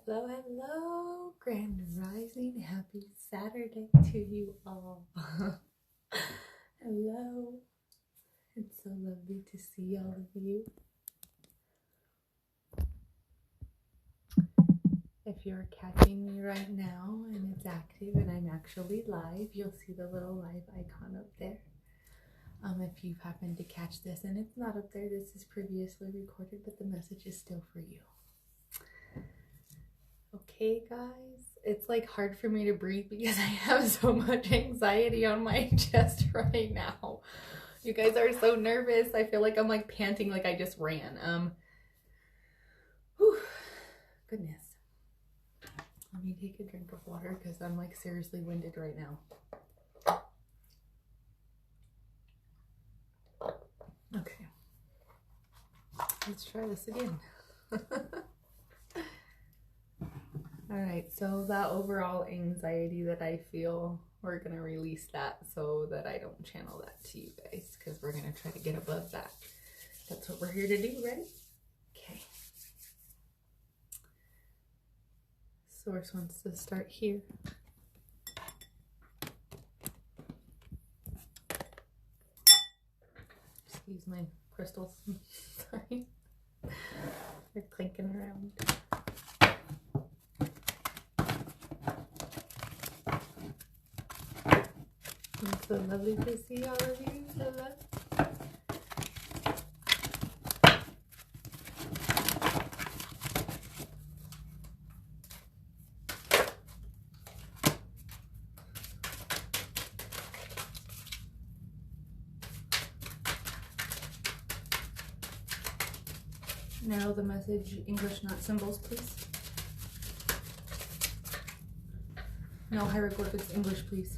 Hello, hello, Grand Rising. Happy Saturday to you all. Hello. It's so lovely to see all of you. If you're catching me right now and it's active and I'm actually live, you'll see the little live icon up there. If you've happened to catch this and it's not up there, this is previously recorded, but the message is still for you. Okay, guys, it's like hard for me to breathe because I have so much anxiety on my chest right now. You guys are so nervous. I feel like I'm like panting like I just ran. Whew, goodness. Let me take a drink of water because I'm like seriously winded right now. Okay, let's try this again. All right, so that overall anxiety that I feel, we're gonna release that so that I don't channel that to you guys, because we're gonna try to get above that. That's what we're here to do. Ready? Okay. Source wants to start here. Excuse my crystals. Sorry. They're clinking around. It's so lovely to see all of you. Hello. Narrow the message, English, not symbols, please. No hieroglyphics, English, please.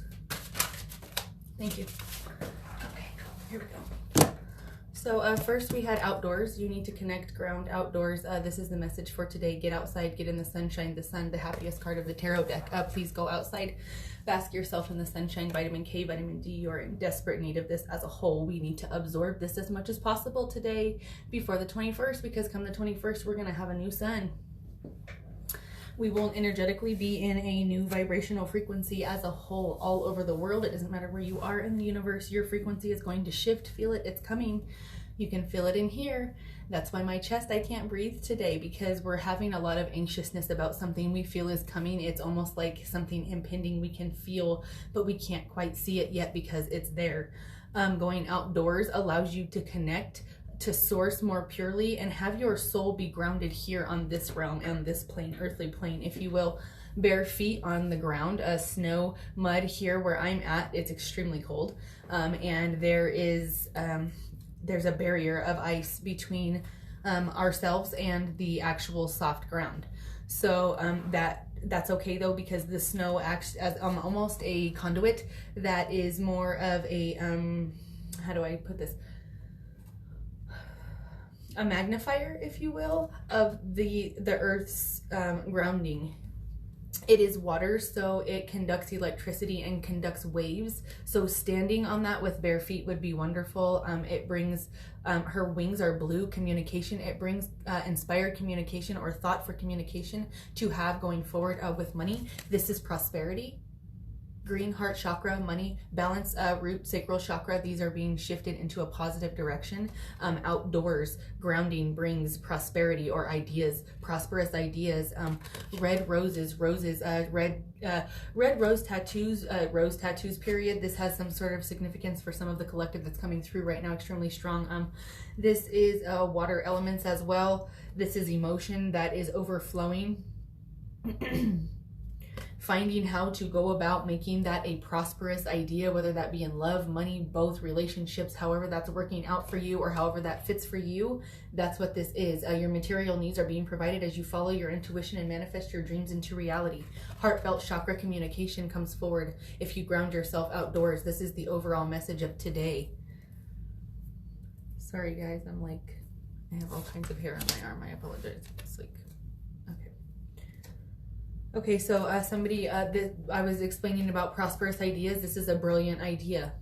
Thank you. Okay, here we go. So first we had outdoors. You need to connect ground outdoors. This is the message for today. Get outside, get in the sunshine, the sun, the happiest card of the tarot deck. Please go outside, bask yourself in the sunshine, vitamin K, vitamin D. You're in desperate need of this as a whole. We need to absorb this as much as possible today before the 21st, because come the 21st, we're gonna have a new sun. We will energetically be in a new vibrational frequency as a whole all over the world. It doesn't matter where you are in the universe, your frequency is going to shift. Feel it, it's coming. You can feel it in here. That's why my chest, I can't breathe today, because we're having a lot of anxiousness about something we feel is coming. It's almost like something impending we can feel, but we can't quite see it yet because it's there. Going outdoors allows you to connect to source more purely and have your soul be grounded here on this realm and this plane, earthly plane, if you will. Bare feet on the ground, snow, mud here where I'm at. It's extremely cold, and there's a barrier of ice between ourselves and the actual soft ground. So that's okay though, because the snow acts as almost a conduit that is more of a how do I put this? A magnifier, if you will, of the Earth's grounding. It is water, so it conducts electricity and conducts waves. So standing on that with bare feet would be wonderful. It brings, her wings are blue, communication. It brings inspired communication or thought for communication to have going forward with money. This is prosperity. Green, heart chakra, money, balance, root, sacral chakra. These are being shifted into a positive direction. Outdoors, grounding brings prosperity or ideas, prosperous ideas. Red roses, red rose tattoos, period. This has some sort of significance for some of the collective that's coming through right now, extremely strong. This is water elements as well. This is emotion that is overflowing. Finding how to go about making that a prosperous idea, whether that be in love, money, both, relationships, however that's working out for you or however that fits for you. That's what this is. Your material needs are being provided as you follow your intuition and manifest your dreams into reality. Heartfelt chakra communication comes forward if you ground yourself outdoors. This is the overall message of today. Sorry guys, I have all kinds of hair on my arm. I apologize. It's like, okay, so I was explaining about prosperous ideas. This is a brilliant idea.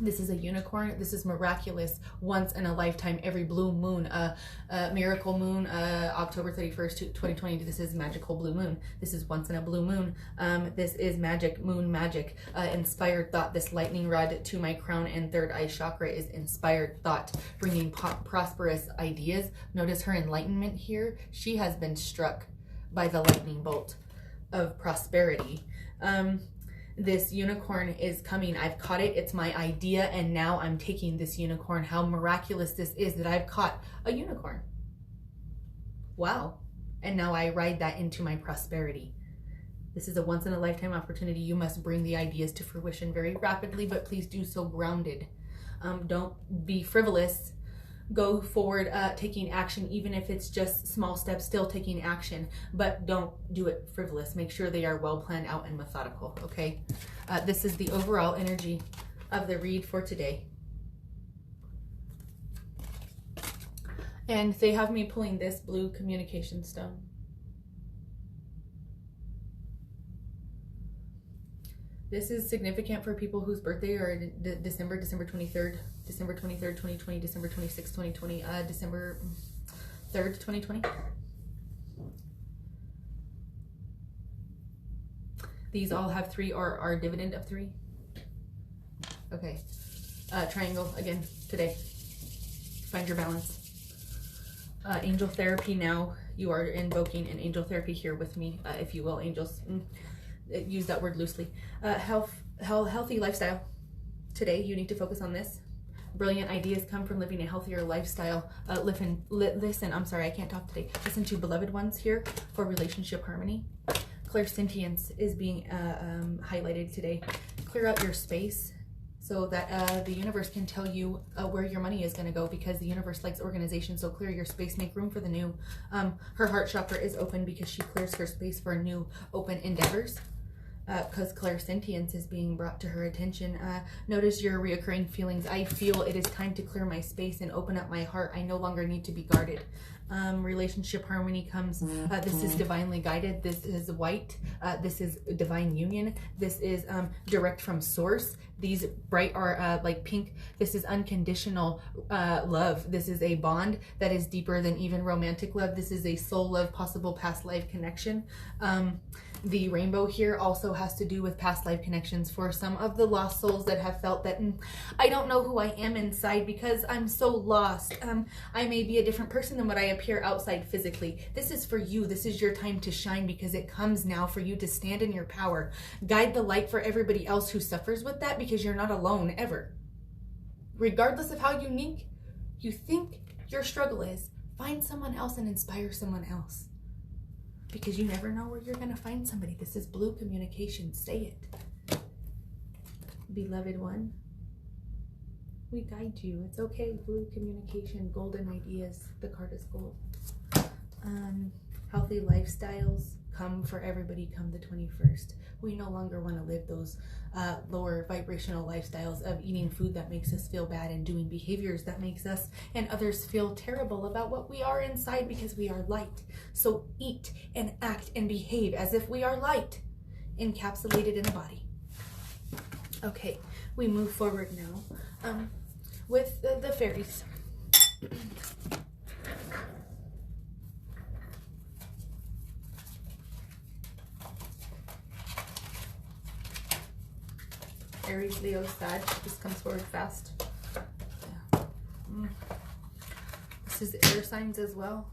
This is a unicorn. This is miraculous, once in a lifetime, every blue moon, miracle moon, October 31st, 2020. This is magical blue moon. This is once in a blue moon. This is magic, moon magic, inspired thought. This lightning rod to my crown and third eye chakra is inspired thought, bringing prosperous ideas. Notice her enlightenment here. She has been struck by the lightning bolt of prosperity. This unicorn is coming. I've caught it. It's my idea. And now I'm taking this unicorn. How miraculous this is that I've caught a unicorn. Wow. And now I ride that into my prosperity. This is a once in a lifetime opportunity. You must bring the ideas to fruition very rapidly, but please do so grounded. Don't be frivolous. Go forward, taking action, even if it's just small steps, still taking action, but don't do it frivolous. Make sure they are well planned out and methodical, okay? This is the overall energy of the read for today. And they have me pulling this blue communication stone. This is significant for people whose birthday are December 23rd, 2020, December 26th, 2020, December 3rd, 2020. These all have 3 or are a dividend of 3. Okay. Triangle again today. Find your balance. Angel therapy now. You are invoking an angel therapy here with me, if you will, angels. Use that word loosely. Healthy lifestyle. Today, you need to focus on this. Brilliant ideas come from living a healthier lifestyle. Listen, I'm sorry, I can't talk today. Listen to beloved ones here for relationship harmony. Clairsentience is being highlighted today. Clear out your space so that the universe can tell you where your money is going to go, because the universe likes organization. So clear your space, make room for the new. Her heart chakra is open because she clears her space for new open endeavors. Because clairsentience is being brought to her attention. Notice your reoccurring feelings. I feel it is time to clear my space and open up my heart. I no longer need to be guarded. Relationship harmony comes. This is divinely guided. This is white. This is divine union. This is direct from source. These bright are like pink. This is unconditional love. This is a bond that is deeper than even romantic love. This is a soul love, possible past life connection. The rainbow here also has to do with past life connections for some of the lost souls that have felt that I don't know who I am inside because I'm so lost. I may be a different person than what I appear outside physically. This is for you. This is your time to shine, because it comes now for you to stand in your power. Guide the light for everybody else who suffers with that, because you're not alone ever. Regardless of how unique you think your struggle is, find someone else and inspire someone else. Because you never know where you're going to find somebody. This is blue communication. Say it. Beloved one, we guide you. It's okay. Blue communication, golden ideas. The card is gold. Healthy lifestyles come for everybody come the 21st. We no longer want to live those lower vibrational lifestyles of eating food that makes us feel bad and doing behaviors that makes us and others feel terrible about what we are inside, because we are light. So eat and act and behave as if we are light, encapsulated in a body. Okay, we move forward now with the fairies. Aries, Leo, Sag. This comes forward fast. Yeah. This is air signs as well.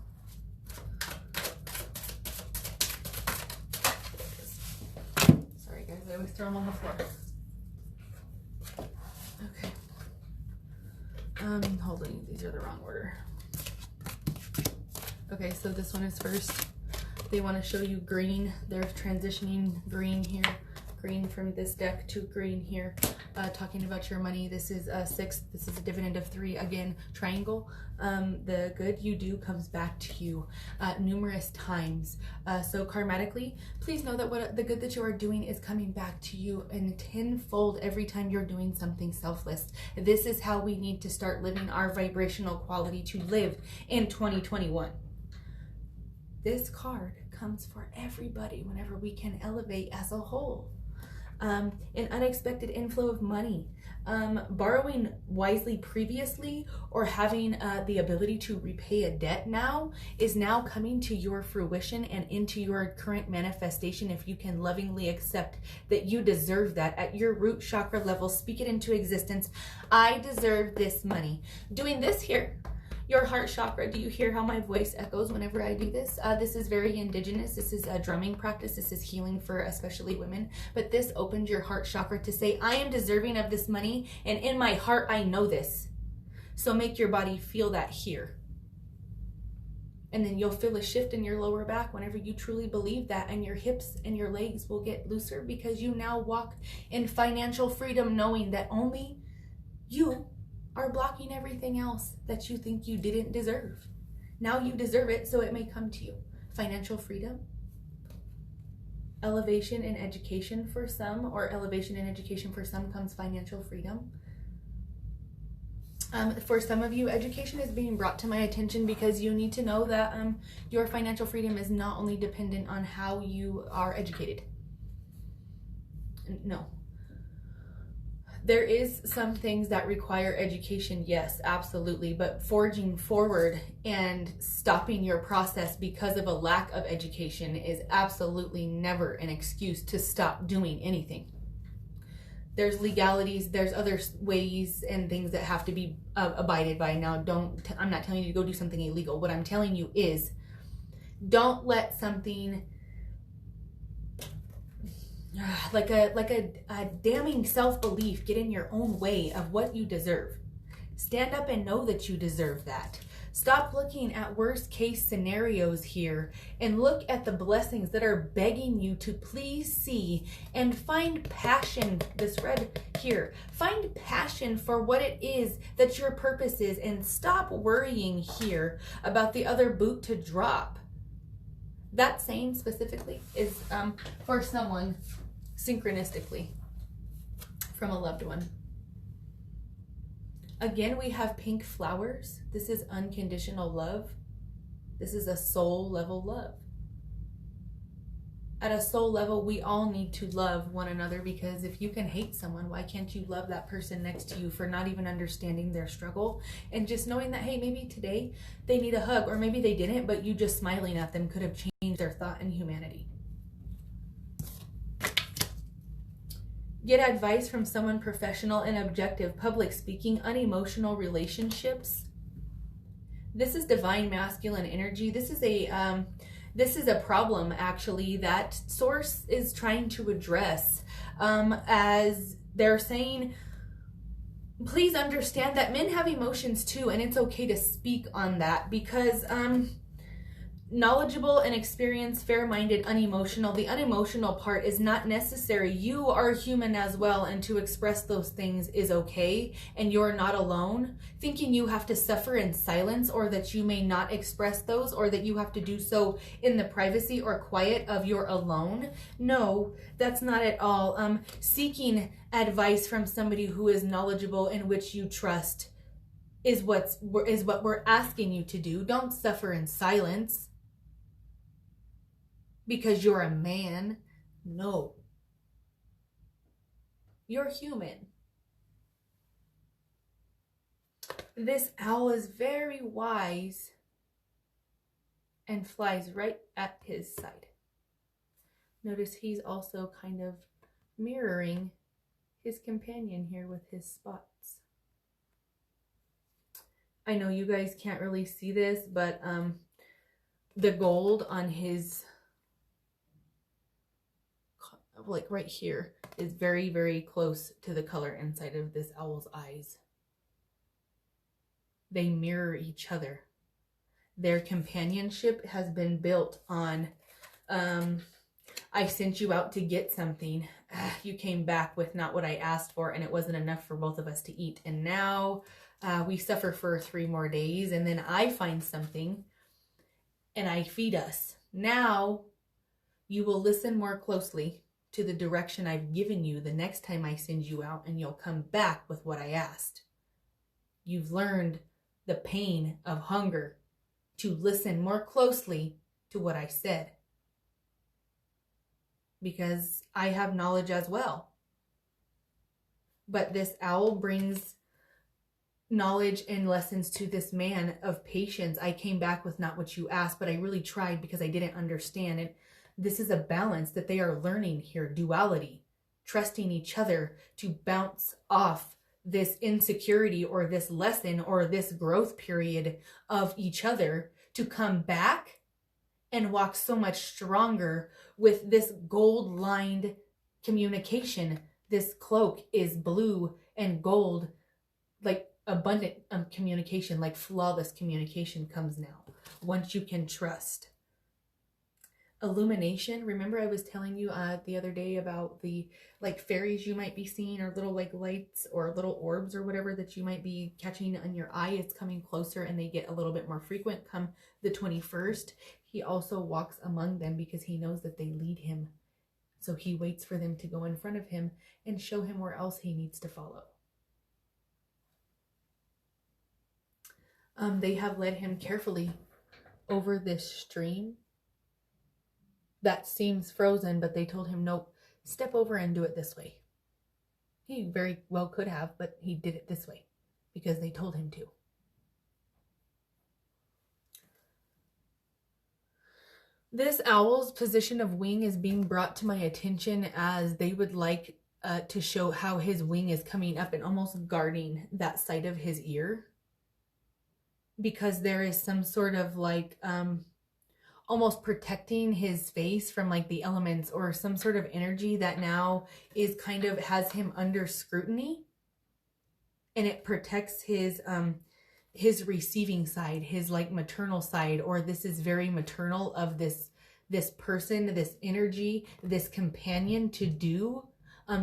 Sorry guys, I always throw them on the floor. Okay. Hold on, these are the wrong order. Okay, so this one is first. They want to show you green. They're transitioning green here. Green from this deck to green here, talking about your money. This is 6. This is a dividend of 3. Again, triangle. The good you do comes back to you numerous times. So karmatically, please know that the good that you are doing is coming back to you in tenfold every time you're doing something selfless. This is how we need to start living our vibrational quality to live in 2021. This card comes for everybody whenever we can elevate as a whole. an unexpected inflow of money, borrowing wisely previously, or having the ability to repay a debt now is now coming to your fruition and into your current manifestation. If you can lovingly accept that you deserve that at your root chakra level, speak it into existence. I deserve this money. Doing this here, your heart chakra. Do you hear how my voice echoes whenever I do this? This is very indigenous. This is a drumming practice. This is healing for especially women. But this opens your heart chakra to say, I am deserving of this money, and in my heart, I know this. So make your body feel that here. And then you'll feel a shift in your lower back whenever you truly believe that, and your hips and your legs will get looser because you now walk in financial freedom, knowing that only you are blocking everything else that you think you didn't deserve. Now you deserve it, so it may come to you. Financial freedom, elevation in education for some, or elevation in education for some comes financial freedom. For some of you, education is being brought to my attention because you need to know that your financial freedom is not only dependent on how you are educated. No. There is some things that require education, yes, absolutely, but forging forward and stopping your process because of a lack of education is absolutely never an excuse to stop doing anything. There's legalities, there's other ways and things that have to be abided by. Now, I'm not telling you to go do something illegal. What I'm telling you is, don't let something like a damning self-belief get in your own way of what you deserve. Stand up and know that you deserve that. Stop looking at worst case scenarios here and look at the blessings that are begging you to please see, and find passion. This red here, find passion for what it is that your purpose is, and stop worrying here about the other boot to drop. That saying specifically is for someone synchronistically from a loved one. Again, we have pink flowers. This is unconditional love. This is a soul level love. At a soul level, we all need to love one another, because if you can hate someone, why can't you love that person next to you for not even understanding their struggle, and just knowing that, hey, maybe today they need a hug, or maybe they didn't, but you just smiling at them could have changed their thought and humanity. Get advice from someone professional and objective. Public speaking, unemotional relationships. This is divine masculine energy. This is a problem actually that Source is trying to address, as they're saying, please understand that men have emotions too, and it's okay to speak on that, because knowledgeable and experienced, fair-minded, unemotional. The unemotional part is not necessary. You are human as well, and to express those things is okay, and you're not alone. Thinking you have to suffer in silence, or that you may not express those, or that you have to do so in the privacy or quiet of your alone. No, that's not at all. Seeking advice from somebody who is knowledgeable, in which you trust, is what we're asking you to do. Don't suffer in silence because you're a man. No. You're human. This owl is very wise and flies right at his side. Notice he's also kind of mirroring his companion here with his spots. I know you guys can't really see this, but the gold on his, like right here, is very, very close to the color inside of this owl's eyes. They mirror each other. Their companionship has been built on, I sent you out to get something. You came back with not what I asked for, and it wasn't enough for both of us to eat. And now we suffer for 3 more days, and then I find something and I feed us. Now you will listen more closely to the direction I've given you the next time I send you out, and you'll come back with what I asked. You've learned the pain of hunger to listen more closely to what I said. because I have knowledge as well. But this owl brings knowledge and lessons to this man of patience. I came back with not what you asked, but I really tried because I didn't understand. And this is a balance that they are learning here, duality, trusting each other to bounce off this insecurity or this lesson or this growth period of each other to come back and walk so much stronger with this gold lined communication. This cloak is blue and gold, like abundant communication, like flawless communication comes now once you can trust. Illumination. Remember I was telling you the other day about the like fairies you might be seeing, or little like lights or little orbs or whatever that you might be catching on your eye. It's coming closer and they get a little bit more frequent come the 21st. He also walks among them because he knows that they lead him. So he waits for them to go in front of him and show him where else he needs to follow. They have led him carefully over this stream that seems frozen, but they told him, nope, step over and do it this way. He very well could have, but he did it this way because they told him to. This owl's position of wing is being brought to my attention as they would like to show how his wing is coming up and almost guarding that side of his ear, because there is some sort of like almost protecting his face from like the elements or some sort of energy that now is kind of has him under scrutiny, and it protects his receiving side, his like maternal side, or this is very maternal of this person, this energy, this companion to do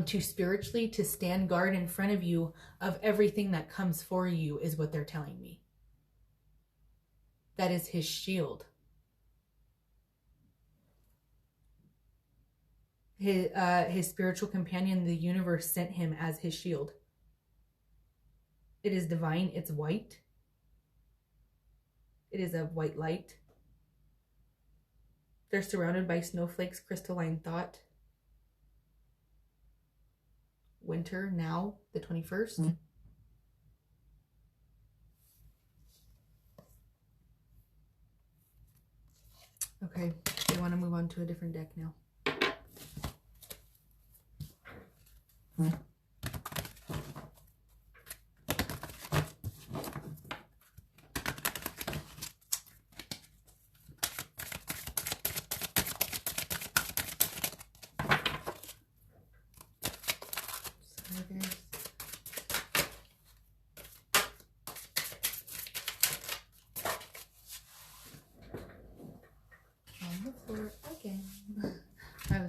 to spiritually to stand guard in front of you of everything that comes for you, is what they're telling me. That is his shield. His spiritual companion, the universe sent him as his shield. It is divine. It's white. It is a white light. They're surrounded by snowflakes, crystalline thought. Winter now, the 21st. Mm-hmm. Okay, I want to move on to a different deck now. Mm-hmm.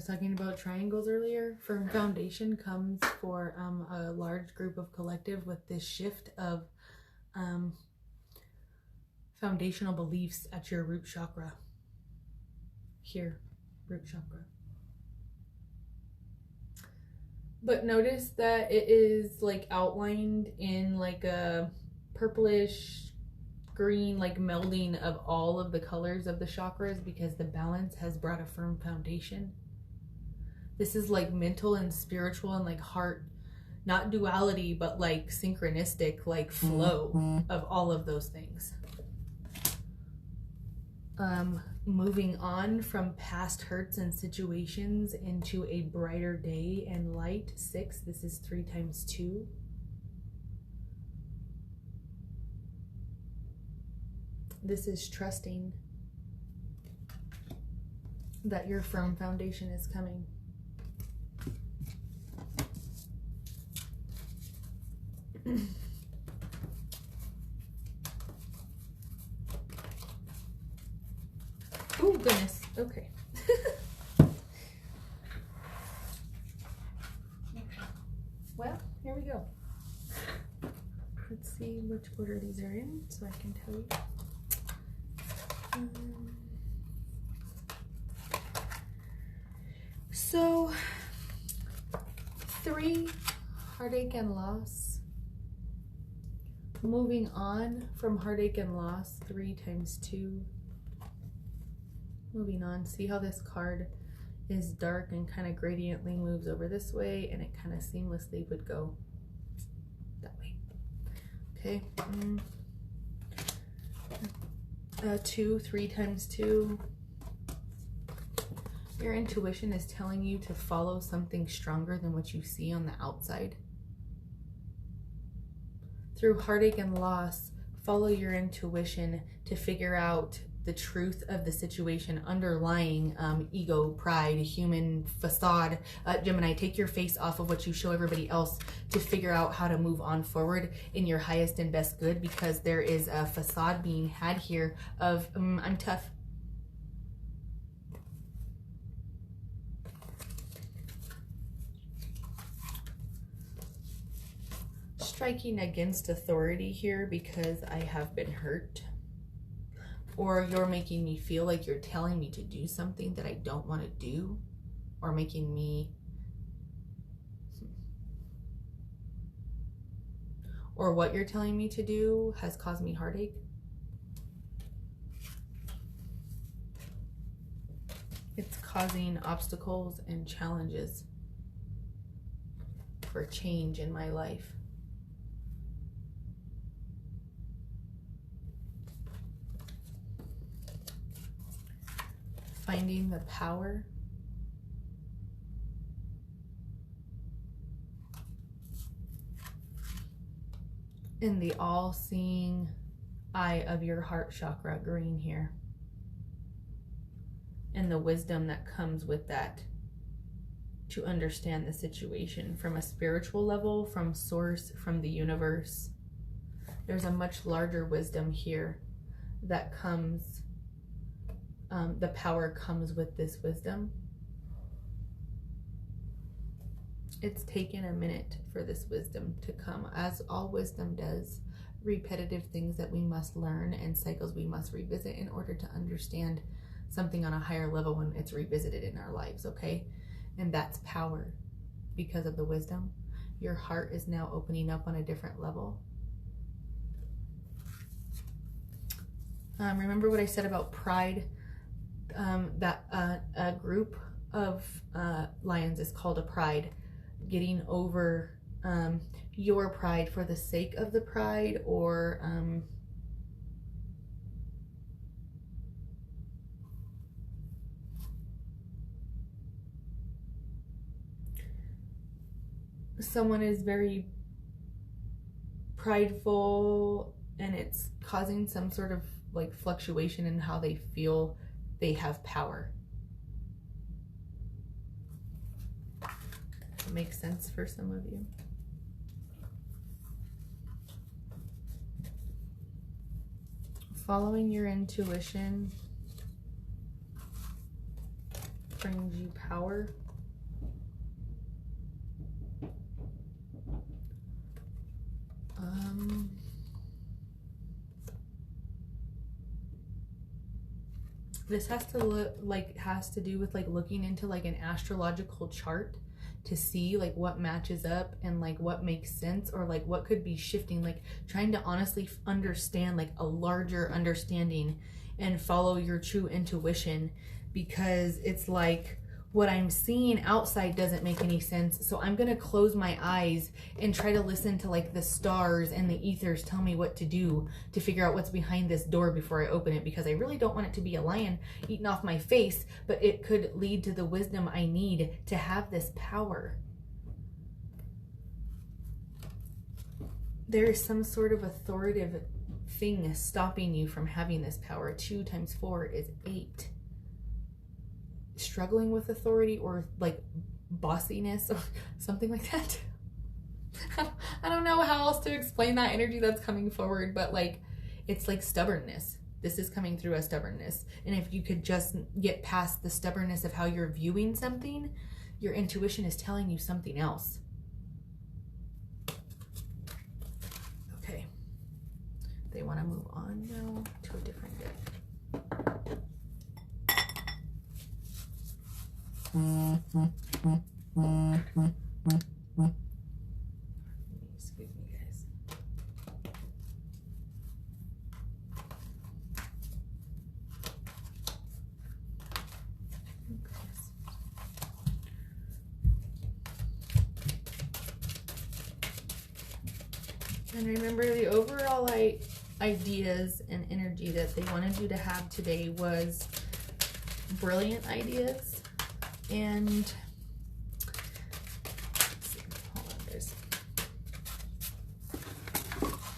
Talking about triangles earlier. Firm foundation comes for a large group of collective with this shift of foundational beliefs at your root chakra. Here, root chakra. But notice that it is like outlined in like a purplish green, like melding of all of the colors of the chakras, because the balance has brought a firm foundation. This is like mental and spiritual and like heart, not duality, but like synchronistic, like flow of all of those things. Moving on from past hurts and situations into a brighter day and light. 6, this is 3 times 2. This is trusting that your firm foundation is coming. Oh goodness. Okay. Well, here we go. Let's see which order these are in so I can tell you. So 3, heartache and loss. Moving on from heartache and loss, 3 times 2. Moving on, see how this card is dark and kind of gradiently moves over this way, and it kind of seamlessly would go that way. Okay. 2, 3 times 2. Your intuition is telling you to follow something stronger than what you see on the outside. Through heartache and loss, follow your intuition to figure out the truth of the situation underlying ego, pride, human facade. Gemini, take your face off of what you show everybody else to figure out how to move on forward in your highest and best good, because there is a facade being had here of I'm tough. Striking against authority here because I have been hurt, or you're making me feel like you're telling me to do something that I don't want to do, or making me, or what you're telling me to do has caused me heartache. It's causing obstacles and challenges for change in my life. Finding the power in the all-seeing eye of your heart chakra, green here, and the wisdom that comes with that to understand the situation from a spiritual level, from source, from the universe. There's a much larger wisdom here that comes. The power comes with this wisdom. It's taken a minute for this wisdom to come, as all wisdom does. Repetitive things that we must learn and cycles we must revisit in order to understand something on a higher level when it's revisited in our lives, okay? And that's power because of the wisdom. Your heart is now opening up on a different level. Remember what I said about pride? That a group of lions is called a pride. Getting over your pride for the sake of the pride, or someone is very prideful and it's causing some sort of like fluctuation in how they feel they have power. That makes sense for some of you. Following your intuition brings you power. This has to look like, has to do with like looking into like an astrological chart to see like what matches up and like what makes sense, or like what could be shifting, like trying to honestly understand like a larger understanding and follow your true intuition, because it's like what I'm seeing outside doesn't make any sense. So I'm gonna close my eyes and try to listen to like the stars and the ethers tell me what to do to figure out what's behind this door before I open it, because I really don't want it to be a lion eating off my face, but it could lead to the wisdom I need to have this power. There is some sort of authoritative thing stopping you from having this power. 2 times 4 is 8. Struggling with authority or like bossiness or something like that. I don't know how else to explain that energy that's coming forward, but like it's like stubbornness. This is coming through as stubbornness. And if you could just get past the stubbornness of how you're viewing something, your intuition is telling you something else. Okay. They want to move on now to a different deck. Excuse me, guys. And remember, the overall ideas and energy that they wanted you to have today was brilliant ideas and let's see, hold on, there's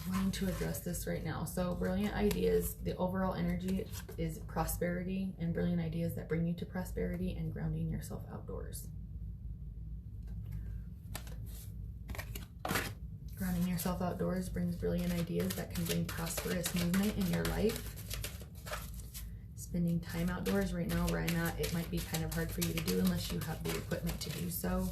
wanting to address this right now. So brilliant ideas, the overall energy is prosperity, and brilliant ideas that bring you to prosperity and grounding yourself outdoors. Grounding yourself outdoors brings brilliant ideas that can bring prosperous movement in your life. Spending time outdoors right now where I'm at, it might be kind of hard for you to do unless you have the equipment to do so.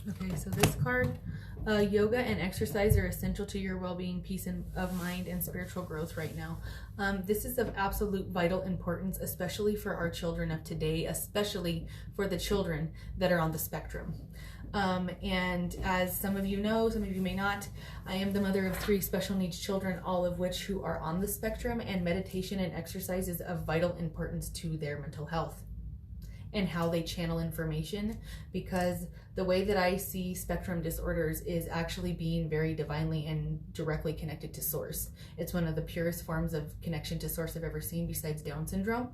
Okay, so this card, yoga and exercise are essential to your well-being, peace of mind, and spiritual growth right now. This is of absolute vital importance, especially for our children of today, especially for the children that are on the spectrum. And as some of you know, some of you may not, I am the mother of 3 special needs children, all of which who are on the spectrum, and meditation and exercise is of vital importance to their mental health and how they channel information, because the way that I see spectrum disorders is actually being very divinely and directly connected to source. It's one of the purest forms of connection to source I've ever seen besides Down syndrome.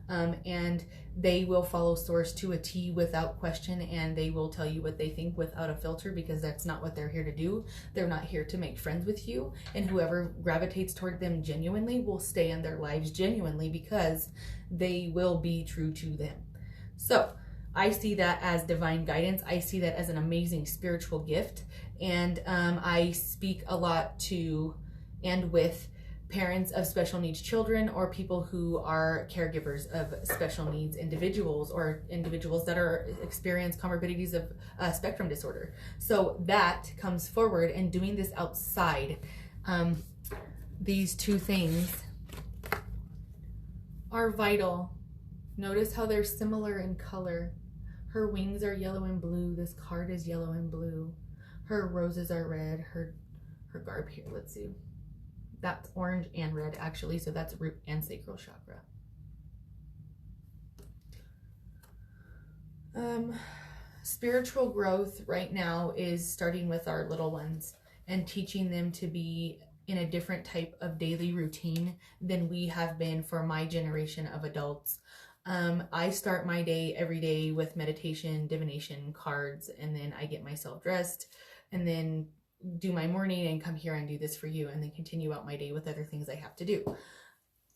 And they will follow source to a T without question, and they will tell you what they think without a filter, because that's not what they're here to do. They're not here to make friends with you, and whoever gravitates toward them genuinely will stay in their lives genuinely, because they will be true to them. So I see that as divine guidance. I see that as an amazing spiritual gift. And I speak a lot to and with parents of special needs children, or people who are caregivers of special needs individuals, or individuals that are experience comorbidities of spectrum disorder. So that comes forward, and doing this outside, these 2 things are vital. Notice how they're similar in color. Her wings are yellow and blue. This card is yellow and blue. Her roses are red. Her garb here, let's see. That's orange and red actually, so that's root and sacral chakra. Spiritual growth right now is starting with our little ones and teaching them to be in a different type of daily routine than we have been for my generation of adults. I start my day every day with meditation, divination, cards, and then I get myself dressed and then do my morning and come here and do this for you, and then continue out my day with other things I have to do.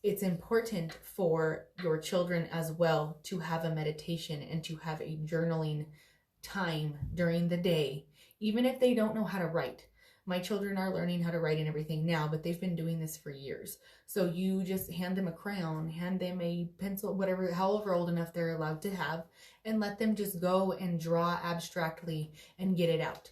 It's important for your children as well to have a meditation and to have a journaling time during the day, even if they don't know how to write. My children are learning how to write and everything now, but they've been doing this for years. So you just hand them a crayon, hand them a pencil, whatever, however old enough they're allowed to have, and let them just go and draw abstractly and get it out.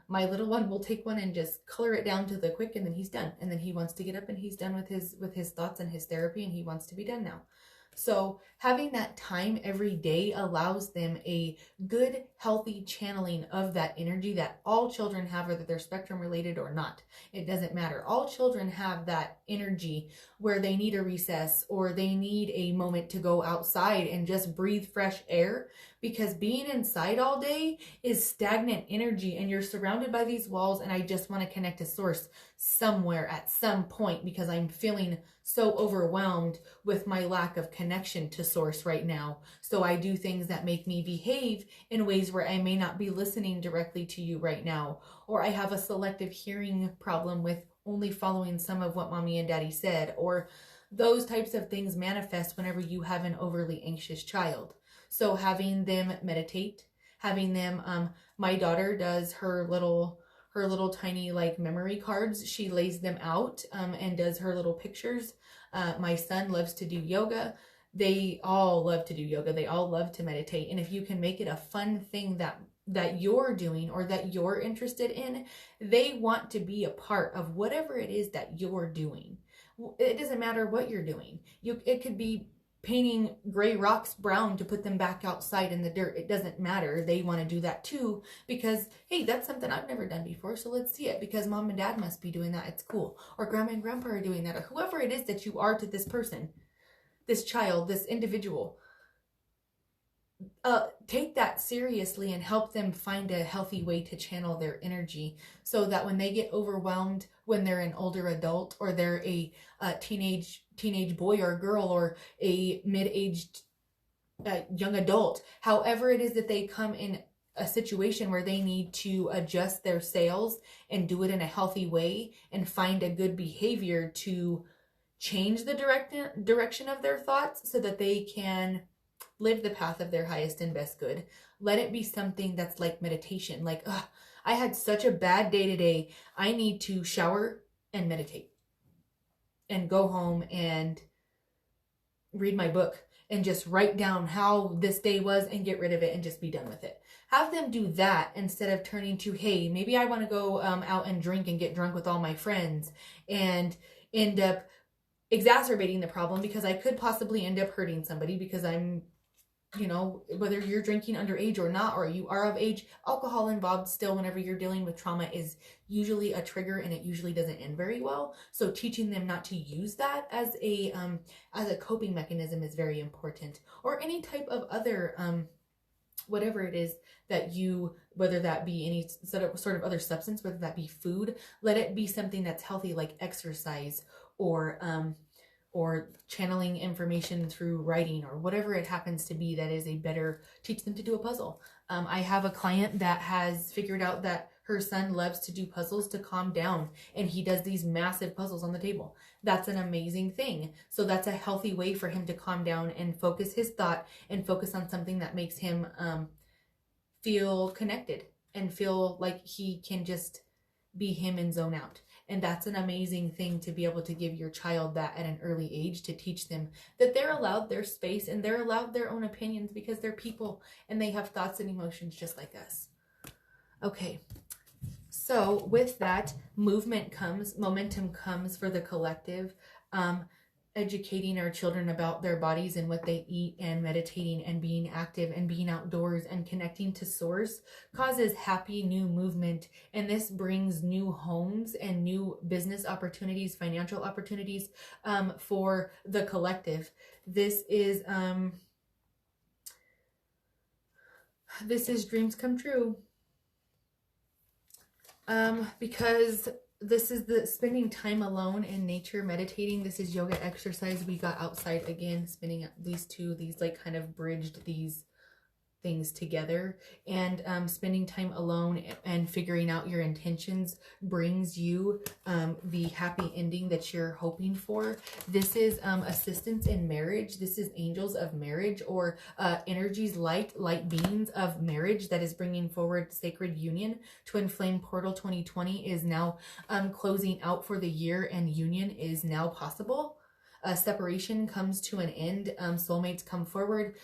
My little one will take one and just color it down to the quick, and then he's done. And then he wants to get up and he's done with his thoughts and his therapy, and he wants to be done now. So having that time every day allows them a good, healthy channeling of that energy that all children have, whether they're spectrum related or not. It doesn't matter. All children have that energy where they need a recess, or they need a moment to go outside and just breathe fresh air, because being inside all day is stagnant energy, and you're surrounded by these walls, and I just want to connect to source somewhere at some point, because I'm feeling so overwhelmed with my lack of connection to source right now. So I do things that make me behave in ways where I may not be listening directly to you right now, or I have a selective hearing problem with only following some of what mommy and daddy said, or those types of things manifest whenever you have an overly anxious child. So having them meditate, having them, my daughter does her little tiny like memory cards. She lays them out and does her little pictures. My son loves to do yoga. They all love to do yoga. They all love to meditate. And if you can make it a fun thing that you're doing or that you're interested in, they want to be a part of whatever it is that you're doing. It doesn't matter what you're doing. It could be painting gray rocks brown to put them back outside in the dirt. It doesn't matter. They want to do that too, because, hey, that's something I've never done before, so let's see it, because mom and dad must be doing that. It's cool. Or grandma and grandpa are doing that, or whoever it is that you are to this person. this child, this individual, take that seriously and help them find a healthy way to channel their energy, so that when they get overwhelmed, when they're an older adult, or they're a teenage boy or girl, or a mid-aged young adult, however it is that they come in a situation where they need to adjust their sails and do it in a healthy way and find a good behavior to change the direction of their thoughts so that they can live the path of their highest and best good. Let it be something that's like meditation. Like, I had such a bad day today. I need to shower and meditate and go home and read my book and just write down how this day was and get rid of it and just be done with it. Have them do that instead of turning to, hey, maybe I want to go out and drink and get drunk with all my friends and end up exacerbating the problem, because I could possibly end up hurting somebody, because I'm, whether you're drinking underage or not, or you are of age, alcohol involved still whenever you're dealing with trauma is usually a trigger, and it usually doesn't end very well. So teaching them not to use that as a coping mechanism is very important. Or any type of other whatever it is that you, whether that be any sort of other substance, whether that be food, let it be something that's healthy, like exercise, or channeling information through writing, or whatever it happens to be that is a better, teach them to do a puzzle. I have a client that has figured out that her son loves to do puzzles to calm down, and he does these massive puzzles on the table. That's an amazing thing. So that's a healthy way for him to calm down and focus his thought and focus on something that makes him feel connected and feel like he can just be him and zone out. And that's an amazing thing to be able to give your child that at an early age, to teach them that they're allowed their space and they're allowed their own opinions, because they're people and they have thoughts and emotions just like us. Okay. So with that, momentum comes for the collective. Educating our children about their bodies and what they eat, and meditating and being active and being outdoors and connecting to source causes happy new movement. And this brings new homes and new business opportunities, financial opportunities for the collective. This is dreams come true. Because this is the spending time alone in nature, meditating. This is yoga exercise. We got outside again, spinning these like kind of bridged these things together, and spending time alone and figuring out your intentions brings you the happy ending that you're hoping for. This is assistance in marriage. This is angels of marriage, or energies, light beings of marriage that is bringing forward sacred union. Twin flame portal 2020 is now closing out for the year, and union is now possible. Separation comes to an end. Soulmates come forward.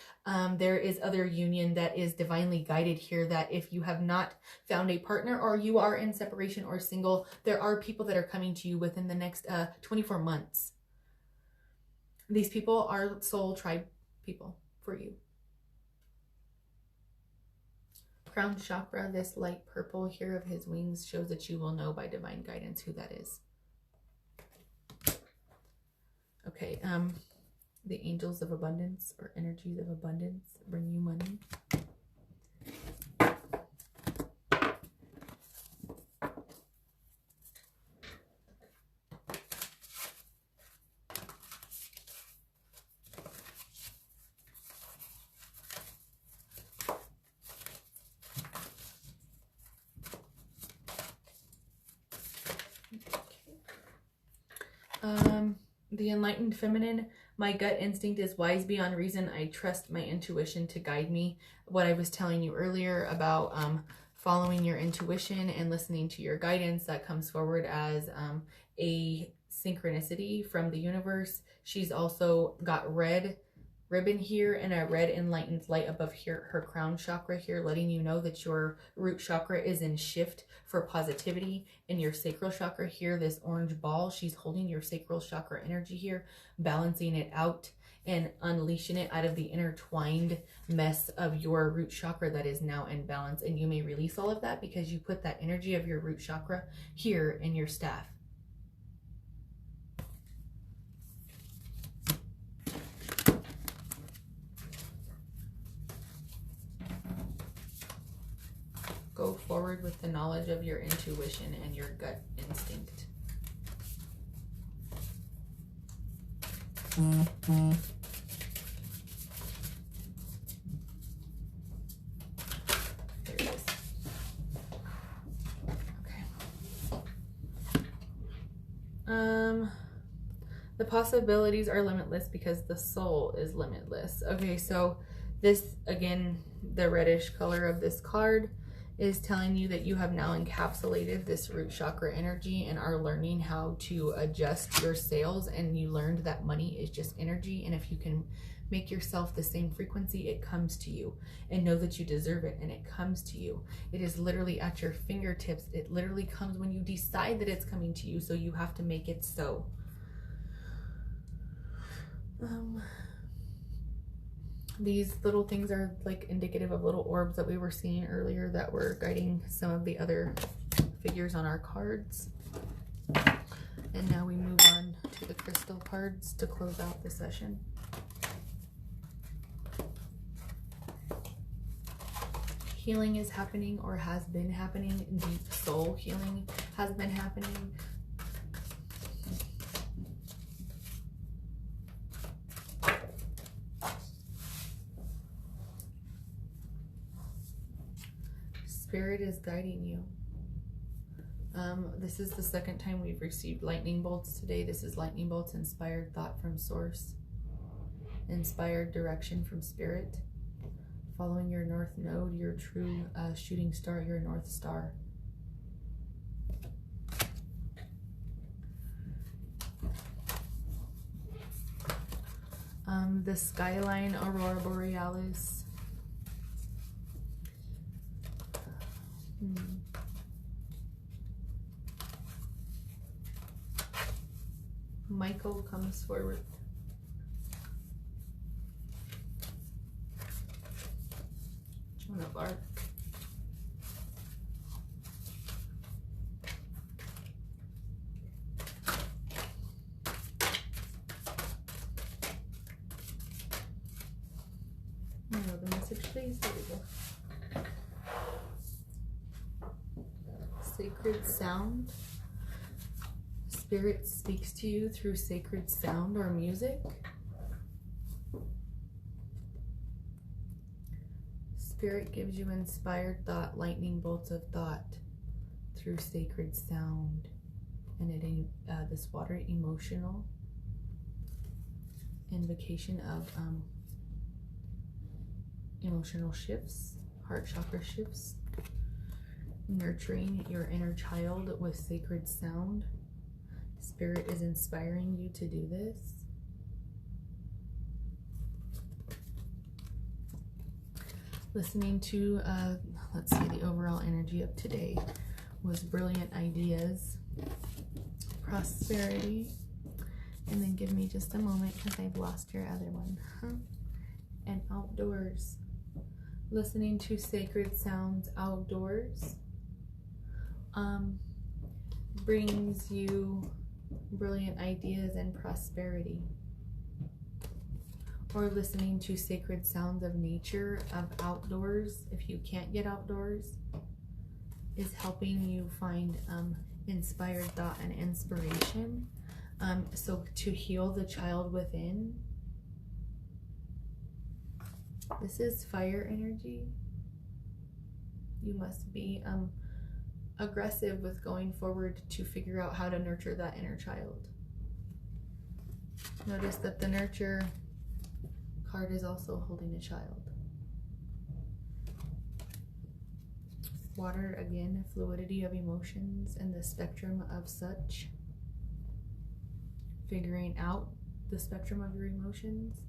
There is other union that is divinely guided here, that if you have not found a partner, or you are in separation or single, there are people that are coming to you within the next 24 months. These people are soul tribe people for you. Crown chakra, this light purple here of his wings shows that you will know by divine guidance who that is. Okay, the angels of abundance, or energies of abundance, bring you money. The enlightened feminine, my gut instinct is wise beyond reason. I trust my intuition to guide me. What I was telling you earlier about following your intuition and listening to your guidance, that comes forward as a synchronicity from the universe. She's also got red ribbon here and a red enlightened light above here, her crown chakra here, letting you know that your root chakra is in shift for positivity. And your sacral chakra here, this orange ball, she's holding your sacral chakra energy here, balancing it out and unleashing it out of the intertwined mess of your root chakra that is now in balance. And you may release all of that because you put that energy of your root chakra here in your staff. go forward with the knowledge of your intuition and your gut instinct. There it is. Okay. The possibilities are limitless because the soul is limitless. Okay, so this, again, the reddish color of this card is telling you that you have now encapsulated this root chakra energy and are learning how to adjust your sails, and you learned that money is just energy, and if you can make yourself the same frequency, it comes to you, and know that you deserve it, and it comes to you. It is literally at your fingertips. It literally comes when you decide that it's coming to you, so you have to make it so. These little things are like indicative of little orbs that we were seeing earlier that were guiding some of the other figures on our cards. And now we move on to the crystal cards to close out the session. Healing is happening or has been happening. Deep soul healing has been happening. Spirit is guiding you. This is the second time we've received lightning bolts today. This is lightning bolts, inspired thought from source, inspired direction from spirit, following your north node, your true shooting star, your north star. The skyline, aurora borealis. Michael comes forward. Joan of Arc. No, the message, please. There we go. Sacred sound. Spirit speaks to you through sacred sound or music. Spirit gives you inspired thought, lightning bolts of thought through sacred sound. And it this water emotional invocation of emotional shifts, heart chakra shifts, nurturing your inner child with sacred sound. Spirit is inspiring you to do this. Listening to, let's see, the overall energy of today was brilliant ideas, prosperity, and then give me just a moment because I've lost your other one, and outdoors. Listening to sacred sounds outdoors brings you brilliant ideas and prosperity. Or listening to sacred sounds of nature, of outdoors, if you can't get outdoors, is helping you find inspired thought and inspiration. So to heal the child within. This is fire energy. You must be aggressive with going forward to figure out how to nurture that inner child. Notice that the nurture card is also holding a child. Water, again, fluidity of emotions and the spectrum of such. Figuring out the spectrum of your emotions.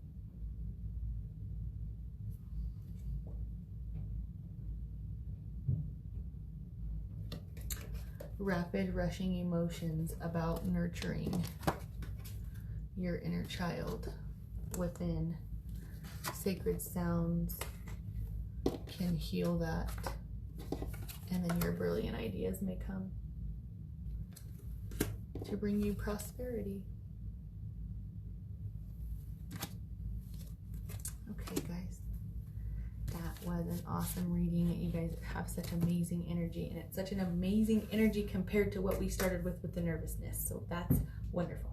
Rapid rushing emotions about nurturing your inner child within. Sacred sounds can heal that, and then your brilliant ideas may come to bring you prosperity. Okay, guys, that was an awesome reading. You guys have such amazing energy, and it's such an amazing energy compared to what we started with the nervousness. So that's wonderful.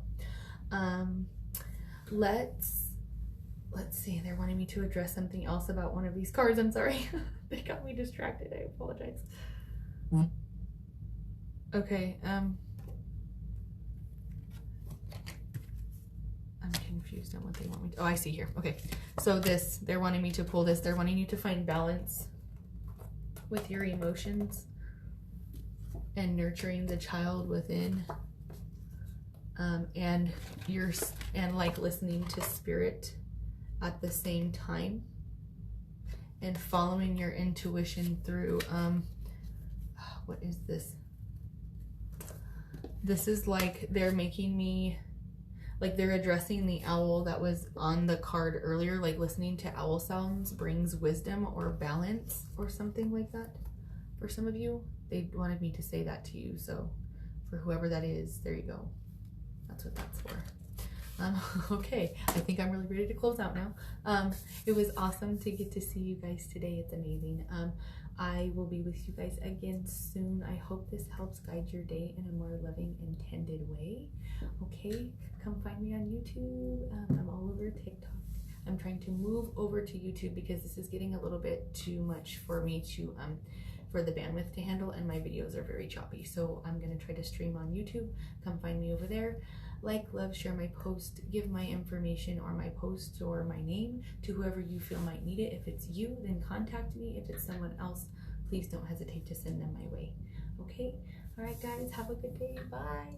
Let's see. They're wanting me to address something else about one of these cards. I'm sorry. They got me distracted. I apologize. Okay. I'm confused on what they want me to. Oh, I see here. Okay. So they're wanting me to pull this. They're wanting you to find balance with your emotions and nurturing the child within. And like listening to spirit at the same time, and following your intuition through what is this? This is like they're making me, like they're addressing the owl that was on the card earlier, like listening to owl sounds brings wisdom or balance or something like that. For some of you, they wanted me to say that to you. So for whoever that is, there you go. That's what that's for. Okay, I think I'm really ready to close out now. It was awesome to get to see you guys today. It's amazing. I will be with you guys again soon. I hope this helps guide your day in a more loving, intended way. Okay, come find me on YouTube. I'm all over TikTok. I'm trying to move over to YouTube because this is getting a little bit too much for me to for the bandwidth to handle, and my videos are very choppy. So I'm gonna try to stream on YouTube. Come find me over there. Like, love, share my post, give my information or my post or my name to whoever you feel might need it. If it's you, then contact me. If it's someone else, please don't hesitate to send them my way. Okay? All right, guys, have a good day. Bye.